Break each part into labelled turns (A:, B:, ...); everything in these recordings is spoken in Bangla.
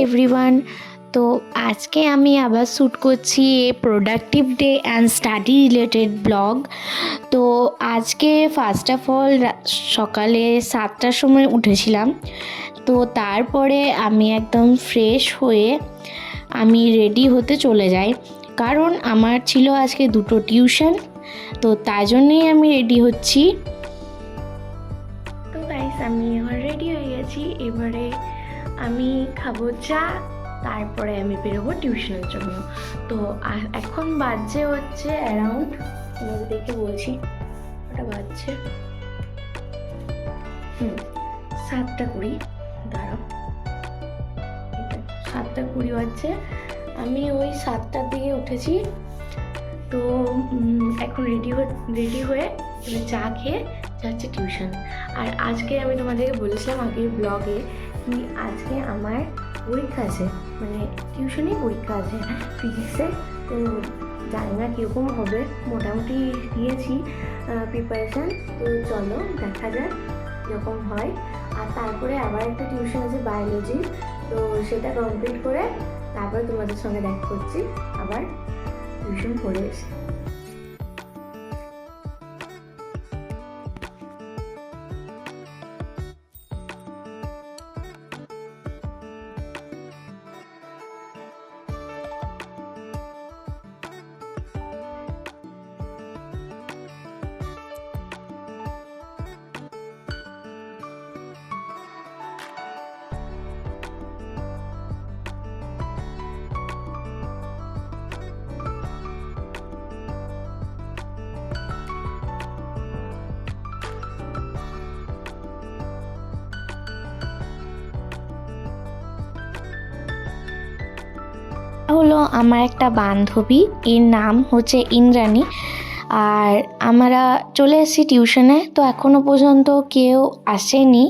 A: এভরিওয়ান। তো আজকে আমি আবার শ্যুট করছি productive day and study related blog. তো আজকে ফার্স্ট অফ অল সকালে 7টার সময় উঠেছিলাম। তো তারপরে আমি একদম ফ্রেশ হয়ে আমি রেডি হতে চলে যাই, কারণ আমার ছিল আজকে 2টো টিউশন। তো তার জন্যই আমি রেডি হচ্ছি। তো গাইস, আমি এখন রেডি হয়ে গেছি। এবারে আমি খাবো চা, তারপরে আমি বেরোবো টিউশনের জন্য। তো এখন বাজছে হচ্ছে অ্যারাউন্ড, দেখে বলছি ওটা বাজছে 7টা 20। দাঁড়াও, 7টা 20 বাজছে। আমি ওই 7টার দিকে উঠেছি। তো এখন রেডি হয়ে চা খেয়ে যাচ্ছে টিউশন। আর আজকে আমি তোমাদেরকে বলেছিলাম আগের ব্লগে কি আজকে আমার পরীক্ষা আছে, মানে টিউশনেই পরীক্ষা আছে ফিজিক্সে। তো জানি না কীরকম হবে, মোটামুটি দিয়েছি প্রিপারেশান। তো চলো দেখা যাক কীরকম হয়। আর তারপরে আবার একটা টিউশন আছে বায়োলজি, তো সেটা কমপ্লিট করে তারপরে তোমাদের সঙ্গে দেখা করছি আবার টিউশন পড়ে এসে। হলো আমার একটা বান্ধবী, এর নাম হচ্ছে ইন্দ্রাণী। আর আমরা চলে এসেছি টিউশনে। তো এখনও পর্যন্ত কেউ আসেনি,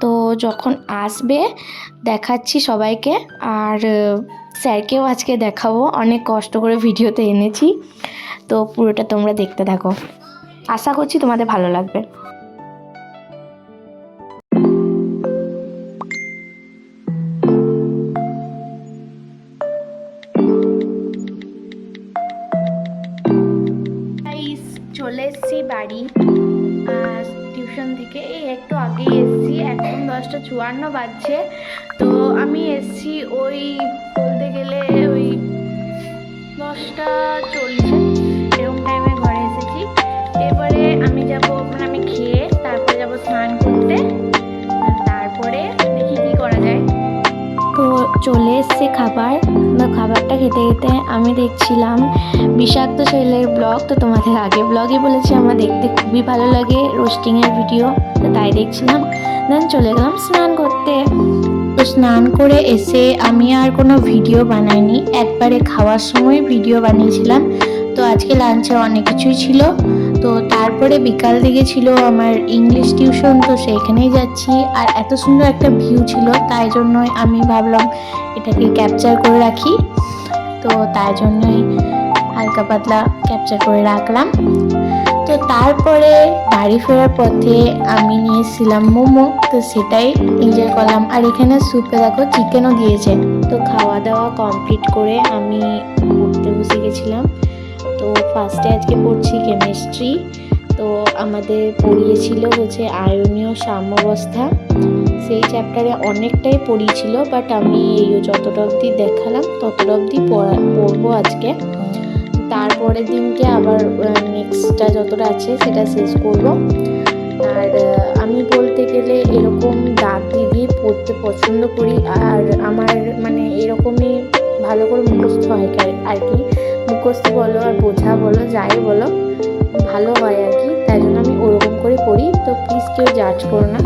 A: তো যখন আসবে দেখাচ্ছি সবাইকে। আর স্যারকেও আজকে দেখাবো, অনেক কষ্ট করে ভিডিওতে এনেছি। তো পুরোটা তোমরা দেখতে থাকো, আশা করছি তোমাদের ভালো লাগবে। চলে এসেছি বাড়ি টিউশন থেকে, এই একটু আগেই এসেছি। এখন 10টা 54 বাজছে। তো আমি এসেছি ওই বলতে গেলে ওই 10টা 40 এরকম টাইমে ঘরে এসেছি। এবারে আমি যাব, মানে আমি খেয়ে তারপরে যাব স্নান করতে, তারপরে দেখি কী করা যায়। তো চলে এসছে খাবারটা খেতে খেতে আমি দেখছিলাম বিষাক্ত ছেলের ব্লগ। তো তোমাদের আগে ব্লগে বলেছি আমার দেখতে খুবই ভালো লাগে রোস্টিংয়ের ভিডিও, তো তাই দেখছিলাম। দেন চলে গেলাম স্নান করতে। তো স্নান করে এসে আমি আর কোনো ভিডিও বানাইনি, একবারে খাওয়ার সময় ভিডিও বানিয়েছিলাম। তো আজকে লাঞ্চে অনেক কিছুই ছিল। তো তারপরে বিকাল দিকে ছিল আমার ইংলিশ টিউশন, তো সেইখানেই যাচ্ছি। আর এত সুন্দর একটা ভিউ ছিল, তাই জন্যই আমি ভাবলাম এটাকে ক্যাপচার করে রাখি। তো তাই জন্যই হালকা পাতলা ক্যাপচার করে রাখলাম। তো তারপরে বাড়ি ফেরার পথে আমি নিয়েছিলাম মোমো, তো সেটাই এনজয় করলাম। আর এখানে স্যুপে দেখো চিকেনও দিয়েছে। তো খাওয়া দাওয়া কমপ্লিট করে আমি পড়তে বসে গেছিলাম। তো ফার্স্টে আজকে পড়ছি কেমিস্ট্রি। তো আমাদের পড়িয়েছিল হচ্ছে আয়নীয় সাম্যাবস্থা, সেই চ্যাপ্টারে অনেকটাই পড়িয়েছিল, বাট আমি এই যতটা অবধি দেখালাম ততটা অবধি পড়বো আজকে। তারপরের দিনকে আবার নেক্সটটা যতটা আছে সেটা শেষ করব। আর আমি বলতে গেলে এরকম দাগ দিয়ে পড়তে পছন্দ করি। আর আমার মানে এরকমই ভালো করে মুখস্থ হয় আর কি, মুখস্থ বলো আর বোঝা বলো যাই বলো ভালো হয় আর কি, তাই জন্য আমি ওরকম করে পড়ি। তো প্লিজ কেউ জাজ করো না।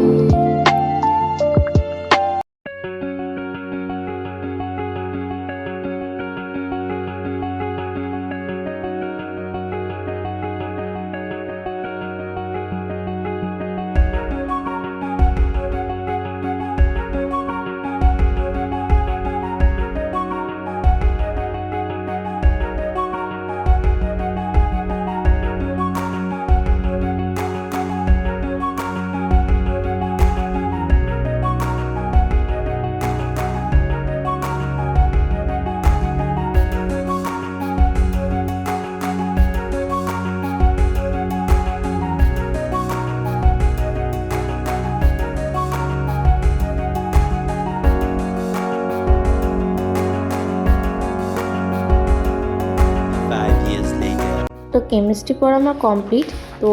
A: কেমিস্ট্রি পড়া আমার কমপ্লিট। তো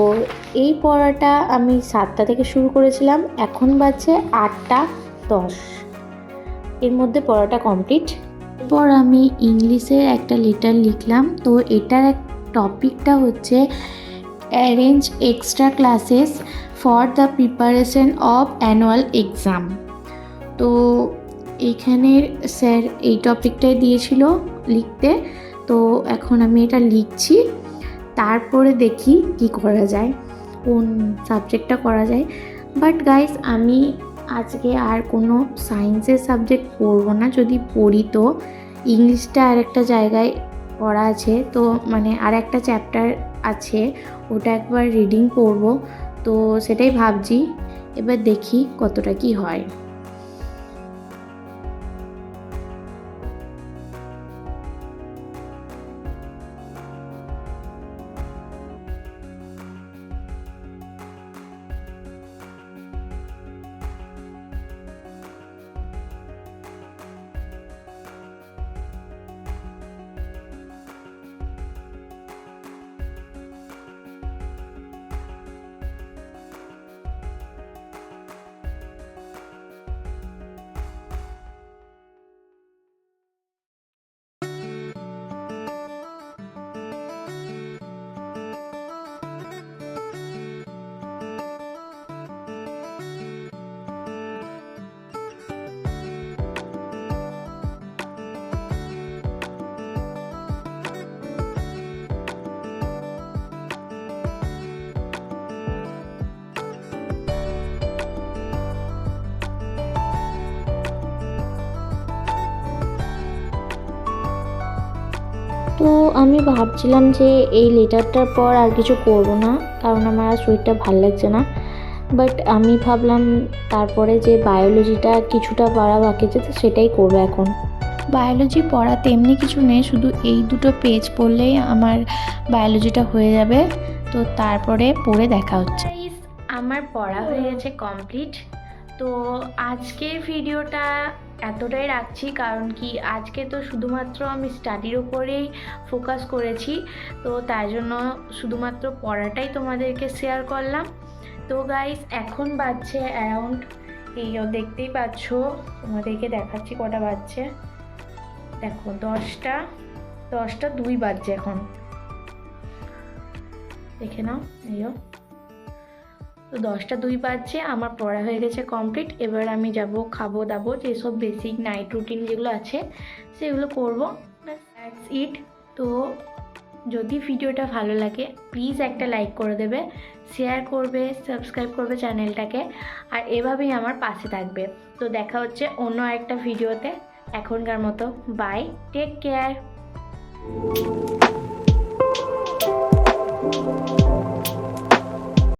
A: এই পড়াটা আমি 7টা থেকে শুরু করেছিলাম, এখন বাজছে 8টা 10, এর মধ্যে পড়াটা কমপ্লিট। এরপর আমি ইংলিশের একটা লেটার লিখলাম। তো এটার টপিকটা হচ্ছে arrange extra classes for the preparation of annual exam. তো এইখানে স্যার এই টপিকটাই দিয়েছিল লিখতে। তো এখন আমি এটা লিখছি, তারপরে দেখি কি করা যায়, কোন সাবজেক্টটা করা যায়। বাট গাইস, আমি আজকে আর কোনো সায়েন্সের সাবজেক্ট পড়বো না। যদি পড়ি তো ইংলিশটা আর একটা জায়গায় পড়া আছে, তো মানে আর একটা চ্যাপ্টার আছে, ওটা একবার রিডিং পড়বো। তো সেটাই ভাবছি, এবার দেখি কতটা কি হয়। তো আমি ভাবছিলাম যে এই লেটারটার পর আর কিছু করব না, কারণ আমার আর শরীরটা ভালো লাগছে না। বাট আমি ভাবলাম তারপরে যে বায়োলজিটা কিছুটা পড়া বাকি আছে, তো সেটাই করবো এখন। বায়োলজি পড়া তেমনি কিছু নেই, শুধু এই দুটো পেজ পড়লেই আমার বায়োলজিটা হয়ে যাবে। তো তারপরে পড়ে দেখা হচ্ছে। আমার পড়া হয়ে গেছে কমপ্লিট। তো আজকের ভিডিওটা এতটাই রাখছি, কারণ কি আজকে তো শুধুমাত্র আমি স্টাডির উপরেই ফোকাস করেছি। তো তাই জন্য শুধুমাত্র পড়াটাই তোমাদেরকে শেয়ার করলাম। তো গাইস, এখন বাজছে অ্যারাউন্ড, এই দেখতেই পাচ্ছ, তোমাদেরকে দেখাচ্ছি কটা বাজছে। দেখো 10টা 2 বাজছে এখন, দেখে নাও। এইও তো 10টা 2 বাজছে, আমার পড়া হয়ে গেছে কমপ্লিট। এবার আমি যাব খাবো দাবো, যেসব বেসিক নাইট রুটিন যেগুলো আছে সেগুলো করবো, দ্যাটস ইট। তো যদি ভিডিওটা ভালো লাগে প্লিজ একটা লাইক করে দেবে, শেয়ার করবে, সাবস্ক্রাইব করবে চ্যানেলটাকে, আর এভাবেই আমার পাশে থাকবে। তো দেখা হচ্ছে অন্য একটা ভিডিওতে। এখনকার মতো বাই, টেক কেয়ার।